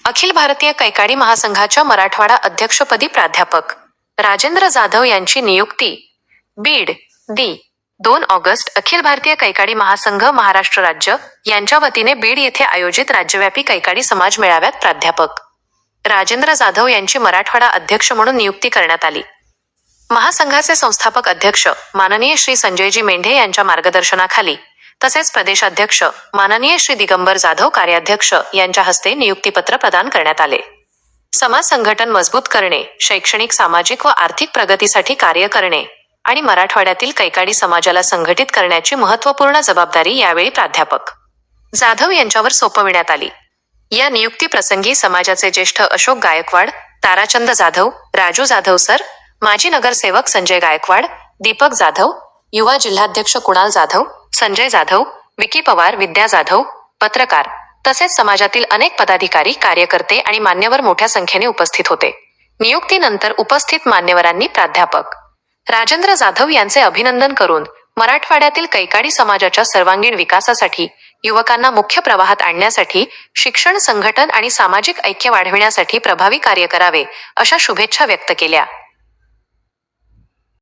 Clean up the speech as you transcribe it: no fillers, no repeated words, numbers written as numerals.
अखिल भारतीय कैकाडी महासंघाच्या मराठवाडा अध्यक्षपदी प्राध्यापक राजेंद्र जाधव यांची नियुक्ती. बीड, दि. 2 ऑगस्ट. अखिल भारतीय कैकाडी महासंघ महाराष्ट्र राज्य यांच्या वतीने बीड येथे आयोजित राज्यव्यापी कैकाडी समाज मेळाव्यात प्राध्यापक राजेंद्र जाधव यांची मराठवाडा अध्यक्ष म्हणून नियुक्ती करण्यात आली. महासंघाचे संस्थापक अध्यक्ष माननीय श्री संजयजी मेंढे यांच्या मार्गदर्शनाखाली तसेच प्रदेशाध्यक्ष माननीय श्री दिगंबर जाधव कार्याध्यक्ष यांच्या हस्ते नियुक्तीपत्र प्रदान करण्यात आले. समाज संघटन मजबूत करणे, शैक्षणिक, सामाजिक व आर्थिक प्रगतीसाठी कार्य करणे आणि मराठवाड्यातील कैकाडी समाजाला संघटित करण्याची महत्त्वपूर्ण जबाबदारी यावेळी प्राध्यापक जाधव यांच्यावर सोपविण्यात आली. या नियुक्तीप्रसंगी समाजाचे ज्येष्ठ अशोक गायकवाड, ताराचंद जाधव, राजू जाधव सर, माजी नगरसेवक संजय गायकवाड, दीपक जाधव, युवा जिल्हाध्यक्ष कुणाल जाधव, संजय जाधव, विकी पवार, विद्या जाधव, पत्रकार तसेच समाजातील अनेक पदाधिकारी, कार्यकर्ते आणि मान्यवर मोठ्या संख्येने उपस्थित होते. नियुक्तीनंतर उपस्थित मान्यवरांनी प्राध्यापक राजेंद्र जाधव यांचे अभिनंदन करून मराठवाड्यातील कैकाडी समाजाच्या सर्वांगीण विकासासाठी, युवकांना मुख्य प्रवाहात आणण्यासाठी, शिक्षण, संघटन आणि सामाजिक ऐक्य वाढविण्यासाठी प्रभावी कार्य करावे अशा शुभेच्छा व्यक्त केल्या.